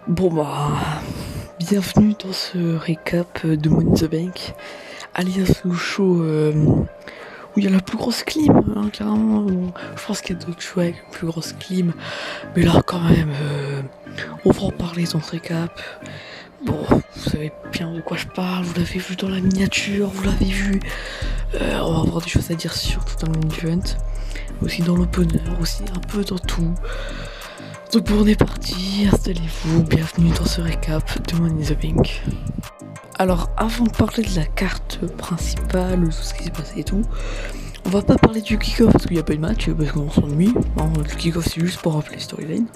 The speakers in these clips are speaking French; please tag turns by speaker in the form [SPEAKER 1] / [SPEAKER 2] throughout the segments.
[SPEAKER 1] Bon bah, bienvenue dans ce récap de Money in the Bank, alias le show où il y a la plus grosse clim, hein, clairement. Bon, je pense qu'il y a d'autres shows avec une plus grosse clim, mais là quand même, on va en parler dans ce récap. Bon, vous savez bien de quoi je parle, vous l'avez vu dans la miniature, vous l'avez vu. On va avoir des choses à dire surtout dans le main event, aussi dans l'opener, aussi un peu dans tout. Donc bon, on est parti, installez-vous, bienvenue dans ce récap de Money in the Bank. Alors avant de parler de la carte principale, tout ce qui s'est passé et tout, on va pas parler du kick-off parce qu'il n'y a pas eu de match, parce qu'on s'ennuie. Le kick-off c'est juste pour rappeler storyline.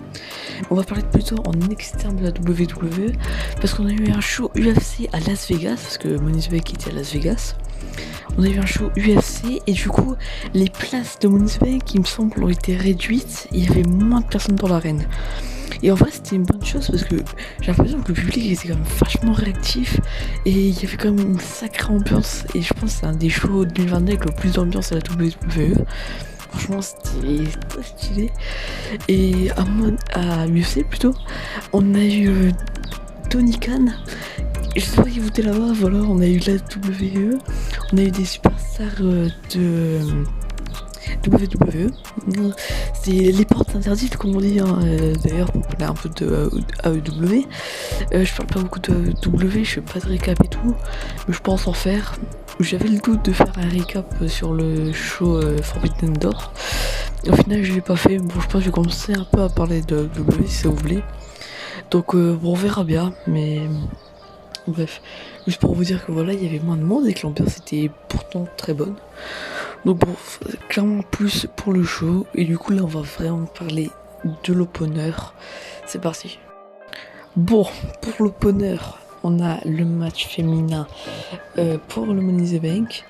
[SPEAKER 1] On va parler plutôt en externe de la WWE, parce qu'on a eu un show UFC à Las Vegas, parce que Money in the Bank était à Las Vegas. On a eu un show UFC et du coup les places de Money in the Bank, il me semble, ont été réduites, il y avait moins de personnes dans l'arène. Et en vrai c'était une bonne chose parce que j'ai l'impression que le public était quand même vachement réactif et il y avait quand même une sacrée ambiance, et je pense que c'est un des shows de 2022 avec le plus d'ambiance à la WWE. Franchement c'était très stylé. Et à UFC plutôt, on a eu Tony Khan. Je sais pas qui vous étiez là-bas, voilà, on a eu la WWE, on a eu des superstars de WWE. C'est les portes interdites comme on dit, hein. D'ailleurs on parlait un peu de AEW. Je parle pas beaucoup de AEW, je fais pas de récap et tout, mais je pense en faire. J'avais le doute de faire un récap sur le show Forbidden Door. Au final je l'ai pas fait, bon je pense que je vais commencer un peu à parler de AEW si vous voulez. Donc bon, on verra bien, mais bref, juste pour vous dire que voilà, il y avait moins de monde et que l'ambiance était pourtant très bonne. Donc bon, clairement plus pour le show, et du coup là on va vraiment parler de l'opener. C'est parti. Bon, pour l'opener, on a le match féminin pour le Money in the Bank.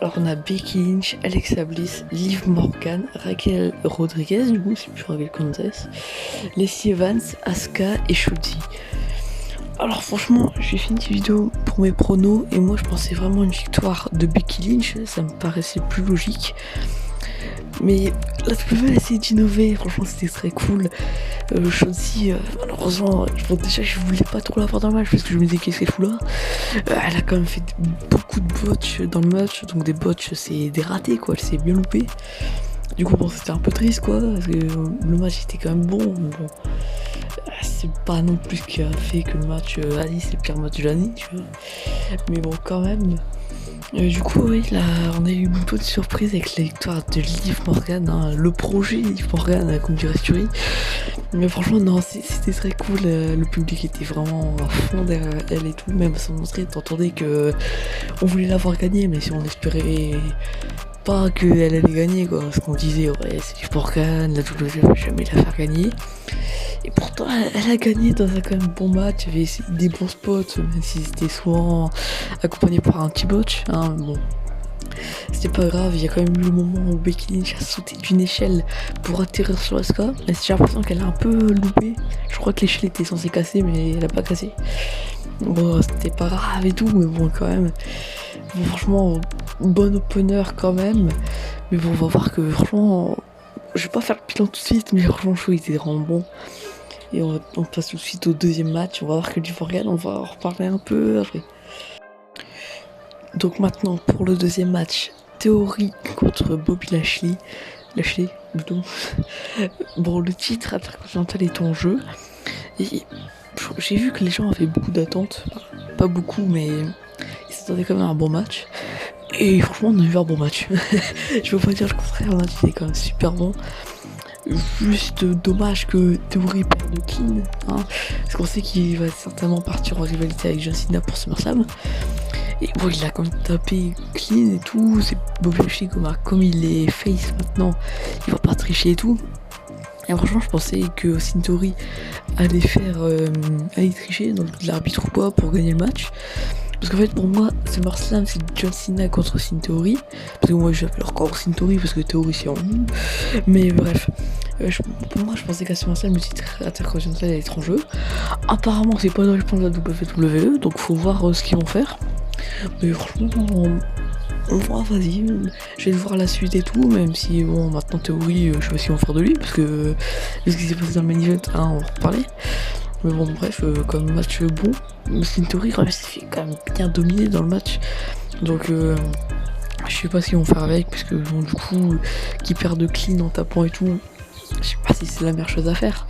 [SPEAKER 1] Alors on a Becky Lynch, Alexa Bliss, Liv Morgan, Raquel Rodriguez, du coup c'est plus Raquel Contes, Lacey Evans, Asuka et Shotzi. Alors franchement, j'ai fait une petite vidéo pour mes pronos et moi je pensais vraiment une victoire de Becky Lynch, ça me paraissait plus logique. Mais la WWE a essayé d'innover, franchement c'était très cool. Shotzi, malheureusement, déjà je voulais pas trop la voir dans le match parce que je me disais qu'est-ce qu'elle fout là. Elle a quand même fait beaucoup de botches dans le match, donc des botches c'est des ratés quoi, elle s'est bien loupée. Du coup bon, c'était un peu triste quoi, parce que le match était quand même bon, mais bon, c'est pas non plus ce qui a fait que le match, allez c'est le pire match de l'année, tu vois. Mais bon quand même. Du coup oui, là on a eu une bonne surprise avec la victoire de Liv Morgan, hein, le projet Liv Morgan comme dirait Sturie. Mais franchement non, c'était très cool, le public était vraiment à fond derrière elle et tout, même à son entrée t'entendais que on voulait la voir gagner, mais si on espérait pas qu'elle allait gagner quoi, parce qu'on disait ouais c'est Liv Morgan, la WWE va jamais la faire gagner. Et pourtant elle a gagné dans un quand même bon match, il y avait des bons spots, même si c'était souvent accompagné par un petit botch, hein, bon. C'était pas grave, il y a quand même eu le moment où Becky Lynch a sauté d'une échelle pour atterrir sur Asuka. Mais j'ai l'impression qu'elle a un peu loupé. Je crois que l'échelle était censée casser, mais elle a pas cassé. Bon, c'était pas grave et tout, mais bon, quand même. Bon, franchement, bon opener quand même. Mais bon, on va voir que franchement, je vais pas faire le bilan tout de suite, mais franchement, le show était vraiment bon. Et on passe tout de suite au deuxième match. On va voir que Liv Morgan, on va en reparler un peu après. Donc maintenant pour le deuxième match, Theory contre Bobby Lashley. Plutôt. Bon, le titre intercontinental est en jeu. Et j'ai vu que les gens avaient beaucoup d'attentes. Pas beaucoup, mais ils s'attendaient quand même à un bon match. Et franchement, on a eu un bon match. Je veux pas dire le contraire, le match était quand même super bon. Juste dommage que Theory perde de Clean, hein, parce qu'on sait qu'il va certainement partir en rivalité avec John Cena pour SummerSlam. Et bon, il a quand même tapé Clean et tout, c'est Bobby Lashley comme il est face maintenant, il va pas tricher et tout. Et franchement, je pensais que Austin Theory allait tricher dans l'arbitre ou quoi pour gagner le match. Parce qu'en fait, pour moi, SummerSlam c'est John Cena contre Austin Theory. Parce que moi, j'appelle encore Austin Theory parce que Theory c'est en ligne. Mais bref, pour moi, je pensais qu'à SummerSlam le titre intercontinental allait être en jeu. Apparemment, c'est pas dans les plans de la WWE, donc faut voir ce qu'ils vont faire. Mais franchement, on voit, vas-y, je vais voir la suite et tout, même si bon, maintenant Theory, je sais pas ce qu'ils vont faire de lui, parce que ce qui s'est passé dans le main event, hein, on va en reparler. Mais bon, bref, comme match bon, Centauri quand même s'est fait quand même bien dominer dans le match. Donc, je sais pas ce qu'ils vont faire avec, puisque bon, du coup, qu'ils perdent de clean en tapant et tout, je sais pas si c'est la meilleure chose à faire.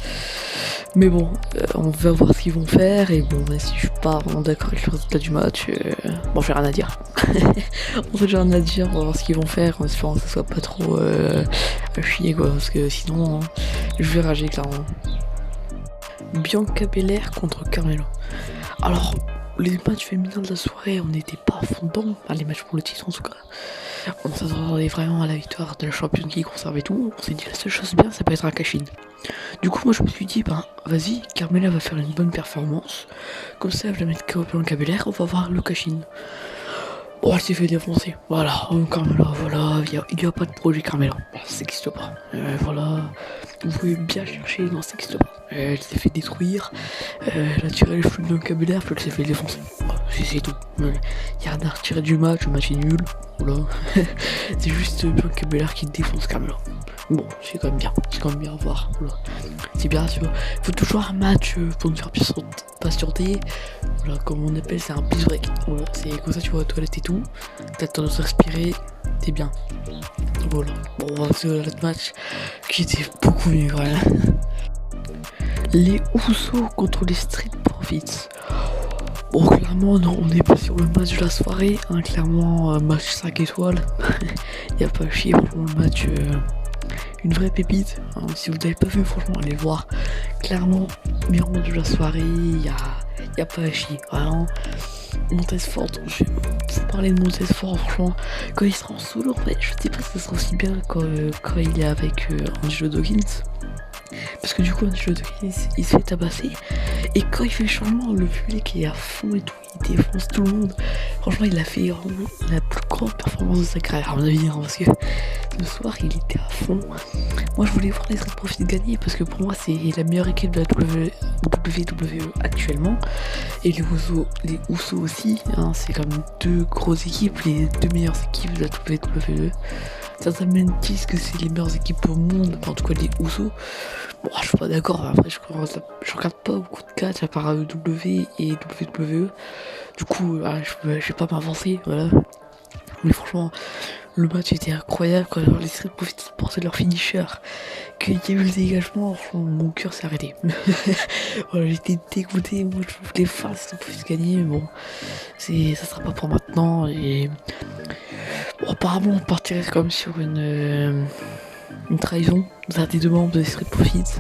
[SPEAKER 1] Mais bon, on va voir ce qu'ils vont faire. Et bon, si je suis pas vraiment d'accord avec le résultat du match, bon, j'ai rien à dire. On a déjà rien à dire, on va voir ce qu'ils vont faire en espérant que ça soit pas trop à chier quoi, parce que sinon, je vais rager clairement. Bianca Belair contre Carmelo. Alors, les matchs féminins de la soirée, on n'était pas à fond dedans, enfin, les matchs pour le titre en tout cas. On s'attendait vraiment à la victoire de la championne qui conservait tout. On s'est dit la seule chose bien, ça peut être un cash-in. Du coup, moi je me suis dit, ben vas-y, Carmela va faire une bonne performance. Comme ça, elle va la mettre KO Bianca Belair, on va voir le cash-in. Bon, elle s'est fait défoncer. Voilà, Carmela, voilà, il y a pas de projet Carmela. Ça n'existe pas. Voilà, vous pouvez bien chercher, non, ça n'existe pas. Elle s'est fait détruire, elle a tiré les cheveux de Bianca Belair, puis elle s'est fait défoncer. Voilà, c'est tout. Il y a rien à retirer du match, le match est nul. Voilà, c'est juste Bianca Belair qui défonce Carmela. Bon, c'est quand même bien à voir. Voilà. C'est bien, tu vois. Faut toujours un match pour nous faire patienter. Voilà, comme on appelle, c'est un peace break. Voilà, c'est comme ça, tu vas aux toilettes et tout. T'as le temps de se respirer, t'es bien. Voilà. Bon, on va passer à l'autre match qui était beaucoup mieux, voilà. Les Usos contre les Street Profits. Bon, clairement, non, on n'est pas sur le match de la soirée. Hein, clairement, match 5 étoiles. Y a pas à chier pour le match. Une vraie pépite. Hein, si vous n'avez pas vu, franchement, allez le voir. Clairement, meilleur match de la soirée. Y a pas à chier. Vraiment. Montez-Ford, je vais vous parler de Montez-Ford, franchement, quand il sera en solo, en fait, je sais pas si ça sera aussi bien quand il est avec Angelo Dawkins. Parce que du coup, Angelo Dawkins, il se fait tabasser. Et quand il fait le changement, le public est à fond et tout, il défonce tout le monde. Franchement, il a fait la plus grande performance de sa carrière, à mon avis, hein, parce que ce soir, il était à fond. Moi, je voulais voir les Street Profits gagner, parce que pour moi, c'est la meilleure équipe de la WWE actuellement. Et les Usos aussi, hein, c'est quand même deux grosses équipes, les deux meilleures équipes de la WWE. Certains même disent que c'est les meilleures équipes au monde, en tout cas les Usos. Bon, je suis pas d'accord, après je regarde pas beaucoup de catch à part W et WWE. Du coup, je vais pas m'avancer, voilà. Mais franchement, le match était incroyable quand les Street Profits portaient leur finisher. Qu'il y a eu le dégagement, mon cœur s'est arrêté. Voilà, j'étais dégoûté, moi je voulais voir les Street Profits gagner, mais bon, ça sera pas pour maintenant. Et bon, apparemment on partirait comme sur une trahison des deux membres des Street Profits.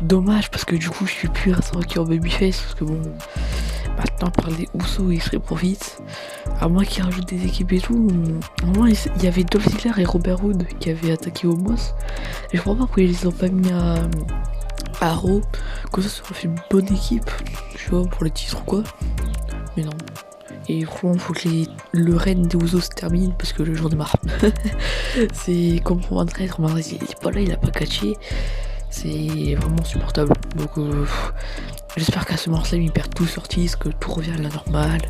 [SPEAKER 1] Dommage parce que du coup je suis plus à savoir qui en babyface, parce que bon, maintenant par les Usos et Street Profits, à moins qu'ils rajoutent des équipes et tout. Normalement il y avait Dolph Ziggler et Robert Roode qui avaient attaqué Omos, et je crois pas pourquoi ils les ont pas mis à Raw, comme ça aurait fait une bonne équipe, tu vois, pour les titres ou quoi. Mais non. Et franchement, faut que le règne des Usos se termine parce que j'en ai marre. C'est comme pour Roman Reigns, il est pas là, il a pas catché. C'est vraiment supportable. Donc j'espère qu'à ce moment-là, ils perdent tout sur Ortiz, que tout revient à la normale.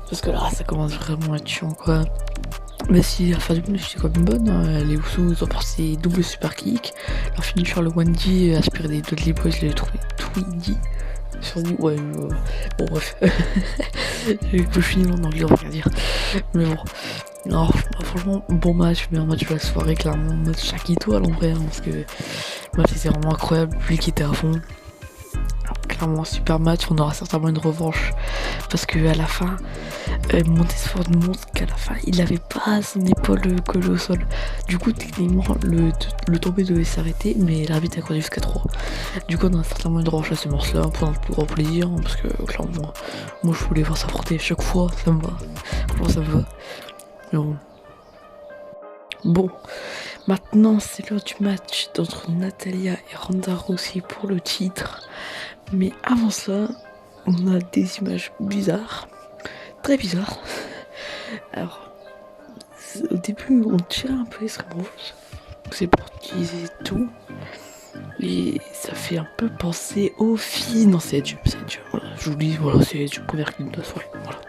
[SPEAKER 1] Parce que là, ça commence vraiment à être chiant, quoi. Mais si la fin du match était quand même bonne, hein. Les Usos ils ont passé double super kick. Leur finisher le 1D aspiré des Dudley Boys, le 3D. Ouais, bon bref. Je finis en anglais, on va rien dire. Mais bon. Non, franchement, bon match, meilleur match de la soirée, clairement, match 5 étoiles en vrai, hein, parce que le match était vraiment incroyable, lui qui était à fond. Clairement, super match, on aura certainement une revanche, parce que à la fin, Montez-Ford montre qu'à la fin, il avait pas son épaule collée au sol. Du coup, techniquement, le tombé devait s'arrêter, mais l'arbitre a conduit jusqu'à 3. Du coup, on a certainement une revanche à ce match-là, pour un plus grand plaisir, hein, parce que clairement, moi je voulais voir s'affronter chaque fois, ça me va. Franchement, ça me va. Mais bon, maintenant c'est l'heure du match entre Natalya et Ronda Rousey pour le titre. Mais avant ça, on a des images bizarres, très bizarres. Alors, au début, on tirait un peu les Rose, c'est pour utiliser tout. Et ça fait un peu penser aux filles. Non, c'est Edge, voilà, je vous dis, voilà, c'est Edge, première clip de la soirée, voilà.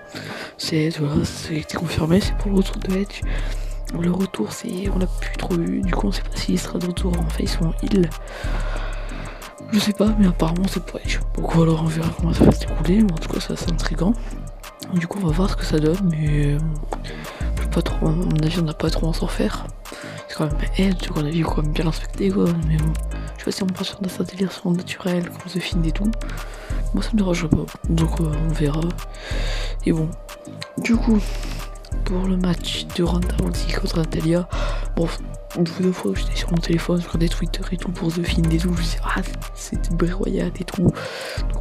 [SPEAKER 1] C'est Edge, voilà, ça a été confirmé, c'est pour le retour de Edge. Le retour, on l'a plus trop eu, du coup on sait pas s'il sera de retour en face ou en heal. Je sais pas, mais apparemment c'est pour Edge. Donc voilà, on verra comment ça va se dérouler, mais en tout cas c'est assez intriguant. Du coup on va voir ce que ça donne, mais je sais pas trop, à mon avis on n'a pas trop à s'en faire. C'est quand même Edge, qu'on a vu quand même bien l'inspecter quoi, mais bon. Je sais pas si on part sur un délire sur naturel, comme The Fiend et tout. Moi ça me dérange pas, donc on verra. Et bon, du coup, pour le match de Ronda Rousey contre Natalia, bon, une fois où j'étais sur mon téléphone, je regardais Twitter et tout pour The Fiend et tout, je me disais c'était Bray Wyatt et tout. Donc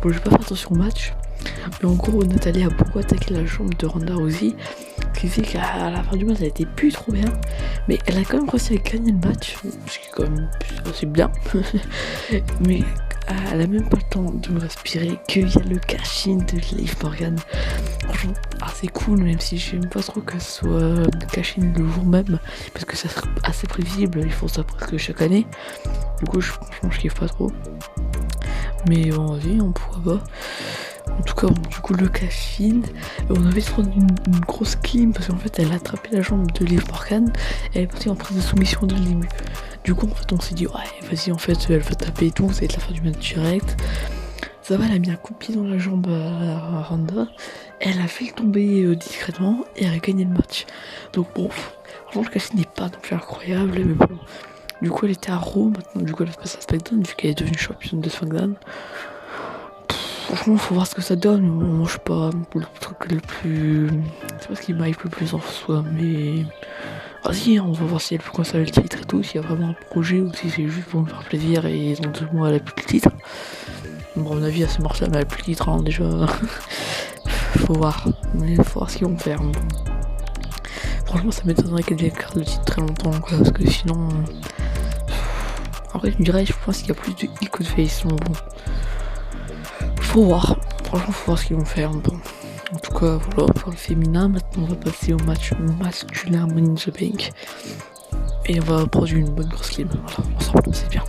[SPEAKER 1] moi je vais pas faire attention au match. Mais en gros, Natalia a beaucoup attaqué la jambe de Ronda Rousey, ce qui fait qu'à la fin du match elle était plus trop bien, mais elle a quand même réussi à gagner le match, ce qui est quand même assez bien. Mais elle a même pas le temps de me respirer qu'il y a le cash-in de Liv Morgan. Franchement, c'est cool, même si j'aime pas trop que ce soit cash-in le jour même, parce que ça serait assez prévisible, ils font ça presque chaque année. Du coup, franchement, je kiffe pas trop. Mais bon, vas-y, pourquoi pas. En tout cas, bon, du coup, le cash-in, on avait une grosse clim parce qu'en fait, elle a attrapé la jambe de Liv Morgan et elle est partie en prise de soumission dès le début. Du coup, en fait, on s'est dit, ouais, vas-y, en fait, elle va taper et tout, ça va être la fin du match direct. Ça va, elle a mis un coup de pied dans la jambe à Ronda, elle a fait le tomber discrètement et elle a gagné le match. Donc, bon, franchement, le cash-in n'est pas non plus incroyable, mais bon. Du coup, elle était à Raw, maintenant, du coup, elle va passer à SmackDown, vu qu'elle est devenue championne de SmackDown. Franchement, faut voir ce que ça donne. Moi, je sais pas le truc le plus. C'est pas ce qui m'arrive le plus en soi, mais. Vas-y, on va voir si elle peut conserver le titre et tout, s'il y a vraiment un projet ou si c'est juste pour me faire plaisir et dans 2 mois elle a plus le titre. Bon, à mon avis, c'est mortel, mais elle a plus le titre, hein, déjà. Faut voir. Mais faut voir ce qu'ils vont faire. Franchement, ça m'étonnerait qu'elle garde le titre très longtemps, quoi, parce que sinon. Après, je me dirais, je pense qu'il y a plus de heel que de face, mais bon. Faut voir, franchement faut voir ce qu'ils vont faire. Bon, en tout cas voilà pour le féminin. Maintenant on va passer au match masculin Money in the Bank et on va produire une bonne grosse clim. Voilà, ensemble c'est bien.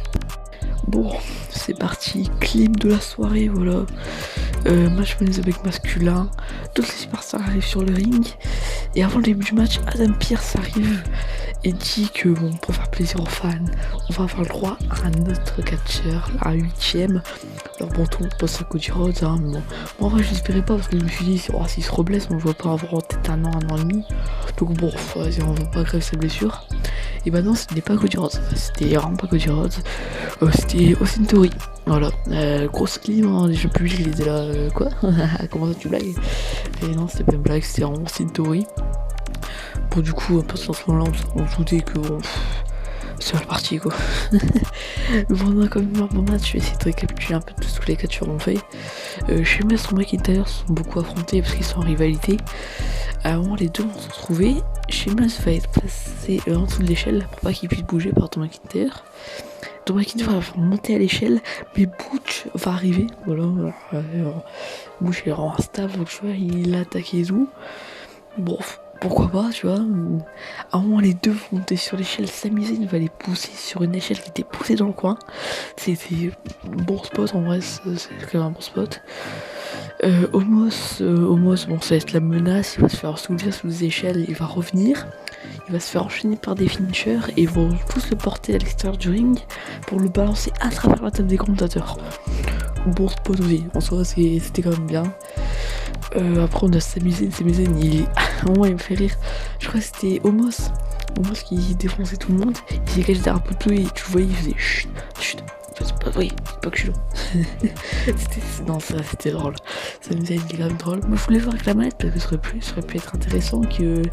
[SPEAKER 1] Bon, c'est parti, clim de la soirée, voilà. Match Money in the Bank masculin. Toutes les superstars arrivent sur le ring et avant le début du match, Adam Pearce arrive et dit que bon, pour faire plaisir aux fans, on va avoir le droit à un autre catcheur, un 8ème. Alors bon, tout le monde pense à Cody Rhodes, hein, mais bon. Moi en vrai je l'espérais pas parce que je me suis dit, s'il se reblesse, on ne va pas avoir peut-être un an et demi. Donc bon, vas-y, on va pas aggraver sa blessure. Et bah non, ce n'est pas Cody Rhodes, c'était vraiment pas Cody Rhodes, c'était Austin Theory. Voilà, grosse clim, hein, les jeux publics ils étaient là, quoi. Comment ça tu blagues? Et non, c'était pas une blague, c'était vraiment Austin Theory. Bon, du coup, à partir de ce moment-là, on se doutait que bon, c'est mal parti quoi. Bon, on a quand même un bon match, je vais essayer de récapituler un peu de tous les catcheurs ont fait. Sheamus et McIntyre se sont beaucoup affrontés parce qu'ils sont en rivalité. À un moment, les deux vont se retrouver. Sheamus va être placé en dessous de l'échelle pour pas qu'il puisse bouger par Drew McIntyre. Drew McIntyre va monter à l'échelle, mais Butch va arriver. Voilà, Butch est vraiment instable, donc tu vois, il attaque et tout. Bon, pourquoi pas, tu vois. À un moment, les deux vont monter sur l'échelle. Sami Zayn va les pousser sur une échelle qui était poussée dans le coin. C'était un bon spot, en vrai, c'est quand même un bon spot. Omos, bon, ça va être la menace. Il va se faire soulever sous les échelles, il va revenir. Il va se faire enchaîner par des finishers et ils vont tous le porter à l'extérieur du ring pour le balancer à travers la table des commentateurs. Bon spot aussi, en soi c'était quand même bien. Après on a Sami Zayn, à un moment il me fait rire. Je crois que c'était Omos qui défonçait tout le monde. Il s'est caché derrière un poteau et tu voyais il faisait chut, chut. C'est pas vrai, c'est pas que je suis là. Non, ça c'était drôle. Ça nous a été grave drôle. Moi je voulais voir avec la manette parce que ça aurait pu être intéressant que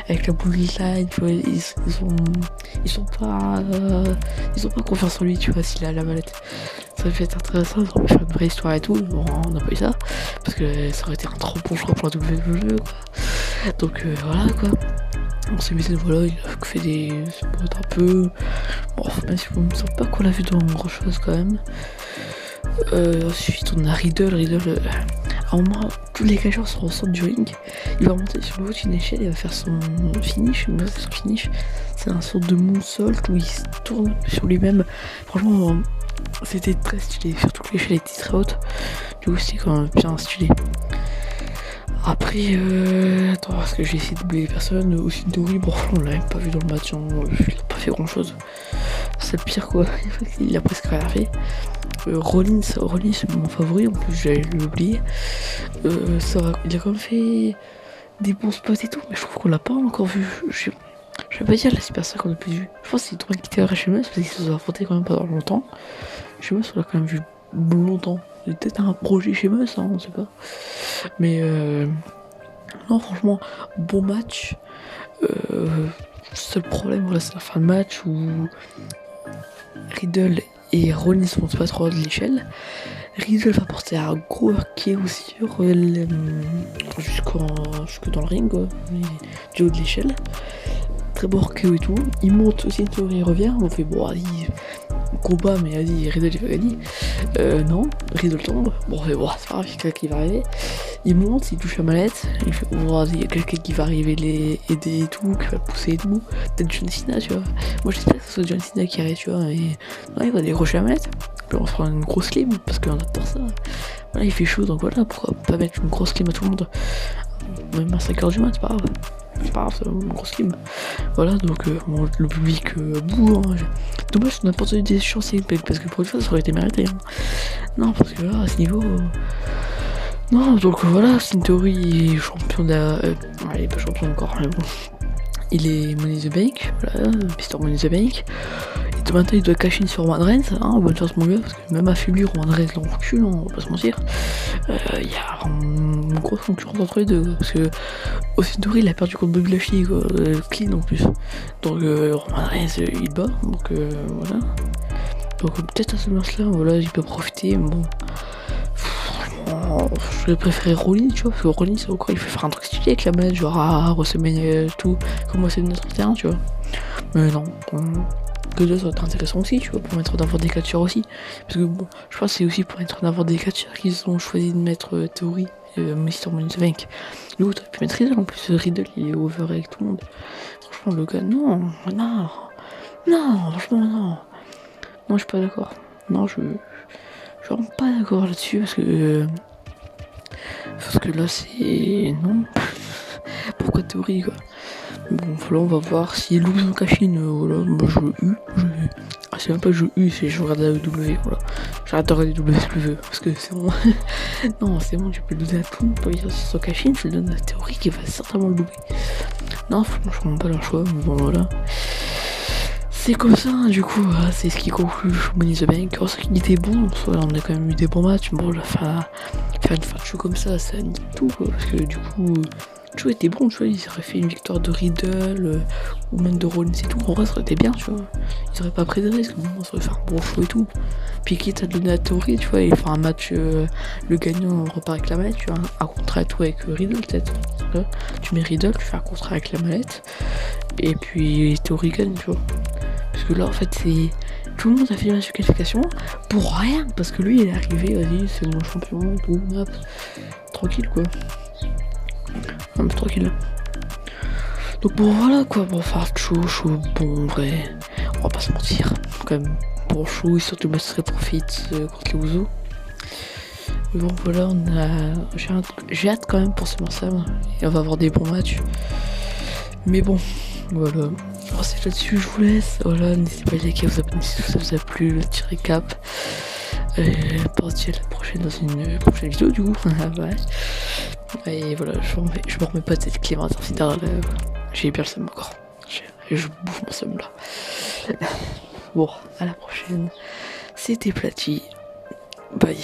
[SPEAKER 1] avec la bullet tu vois, ils sont pas confiance en lui, tu vois, s'il a la manette. Ça aurait pu être intéressant, ça aurait pu faire une vraie histoire et tout. Bon, on n'a pas eu ça parce que ça aurait été un trop bon choix pour la WWE quoi. Donc voilà quoi. On s'est mis voilà, il a fait des spots un peu. Bon, même si on ne sent pas qu'on l'a vu dans grand chose quand même. Ensuite on a Riddle. À un moment, tous les catcheurs sont au centre du ring. Il va monter sur le haut d'une échelle, il va faire son finish. C'est un sorte de moonsault où il se tourne sur lui-même. Franchement, c'était très stylé, surtout que l'échelle était très haute. Du coup, c'était quand même bien stylé. Après, attends, parce que j'ai essayé de doubler les personnes. Aussi Theory, bon, on l'a même pas vu dans le match, hein. Il a pas fait grand chose. C'est le pire quoi, il a presque rien fait. Rollins, c'est mon favori, en plus j'allais l'oublier. Il a quand même fait des bons spots et tout, mais je trouve qu'on l'a pas encore vu. Je vais pas dire la super star qu'on a plus vu. Je pense que c'est trop quitté à Sheamus parce qu'ils se sont affrontés quand même pendant longtemps. Sheamus on l'a quand même vu longtemps. C'est peut-être un projet Sheamus, hein, on sait pas. Mais non, franchement, bon match. Seul problème, voilà, c'est la fin de match où Riddle et Rollins vont se battre hors de l'échelle. Riddle va porter un gros RKO sur jusque dans le ring, quoi, du haut de l'échelle. Très beau RKO et tout. Il monte aussi une théorie, il revient. On fait bon, vas-y, combat, mais vas-y, Riddle il va gagner. Non, Riddle tombe. Bon, c'est pas grave, il y a quelqu'un qui va arriver. Il monte, il touche la mallette. Il fait bon, vas-y, il y a quelqu'un qui va arriver les aider et tout, qui va pousser et tout. Peut-être John Cena, tu vois. Moi j'espère que ce soit John Cena qui arrive, tu vois. Et non, il va décrocher la mallette. Puis on va faire une grosse clim parce qu'on adore ça. Voilà, il fait chaud, donc voilà, pourquoi pas mettre une grosse clim à tout le monde. Même à 5h du mat, c'est pas grave. C'est pas grave, c'est une grosse clim. Voilà, donc le public boue. Hein. Dommage qu'on n'a pas entendu des chansons parce que pour une fois ça aurait été mérité. Hein. Non, parce que là, à ce niveau. Non, donc voilà, c'est une théorie champion il est pas champion encore, mais bon. Il est Money in the Bank, voilà, Mr. Money in the Bank. Et maintenant il doit cacher une sur Roman Reigns, hein, bonne chance mon gars, parce que même affaibli, Roman Reigns l'encule, hein, on va pas se mentir. Il y a une grosse concurrence entre les deux, parce que aussi théorie il a perdu contre Bobby Lashley, clean en plus. Donc Roman Reigns il bat, donc voilà. Donc peut-être à ce moment-là, voilà, il peut profiter, mais bon. Je vais préférer Rollins, tu vois, parce que Rollins, c'est encore, il fait faire un truc stylé avec la manette, genre à WrestleMania tout, comme moi c'est le 31, tu vois. Mais non, que ça va être intéressant aussi, tu vois, pour mettre en avant des catcheurs aussi. Parce que bon, je pense que c'est aussi pour mettre en avant des catcheurs qu'ils ont choisi de mettre Theory, Mr. Money in the Bank. L'autre, puis mettre Riddle, en plus Riddle il est over avec tout le monde. Franchement, le gars, non, franchement, non. Non, je suis pas d'accord. Non, je suis vraiment pas d'accord là-dessus parce que là c'est. Non. Pourquoi théorie quoi. Bon, là on va voir si Lou en cachine. Voilà, moi c'est même pas je c'est je regarde la W. Voilà. J'arrête de regarder W parce que c'est bon. Non, c'est bon, tu peux le donner à tout le monde. Pour dire si son cachine, je le donne la théorie qui va certainement le louper. Non, franchement, pas leur choix, mais bon voilà. C'est comme ça, du coup, c'est ce qui conclut Money in the Bank. C'est qu'il était bon, soit on a quand même eu des bons matchs, mais bon, faire une fin de show comme ça nie tout, quoi, parce que du coup, le show était bon, tu vois, ils auraient fait une victoire de Riddle, ou même de Rollins et tout, en vrai, ça aurait été bien, tu vois. Ils auraient pas pris de risques, bon, ça aurait fait un bon show et tout. Puis quitte à donner la théorie, tu vois, et faire un match, le gagnant repart avec la mallette, tu vois, un contrat et tout avec Riddle, peut-être. Tu mets Riddle, tu fais un contrat avec la mallette, et puis théorie gagne, tu vois. Parce que là en fait c'est. Tout le monde a fait la qualification pour rien. Parce que lui il est arrivé, vas-y c'est mon champion, tout, hop. Tranquille quoi. Un peu tranquille. Donc bon voilà quoi, bon faire chaud, bon vrai. On va pas se mentir. Quand même bon chaud, surtout le serait profit contre les Ouzo. Mais bon voilà, j'ai hâte quand même pour ce morceau. Et on va avoir des bons matchs. Mais bon, voilà. Oh, c'est là-dessus, je vous laisse. Voilà, n'hésitez pas à liker, vous abonner si ça vous a plu, le petit récap. Partir la prochaine dans une prochaine vidéo, du coup. Ouais. Et voilà, je me remets pas de cette clé maintenant. J'ai bien le seum encore. Je bouffe mon seum là. Bon, à la prochaine. C'était Platy. Bye.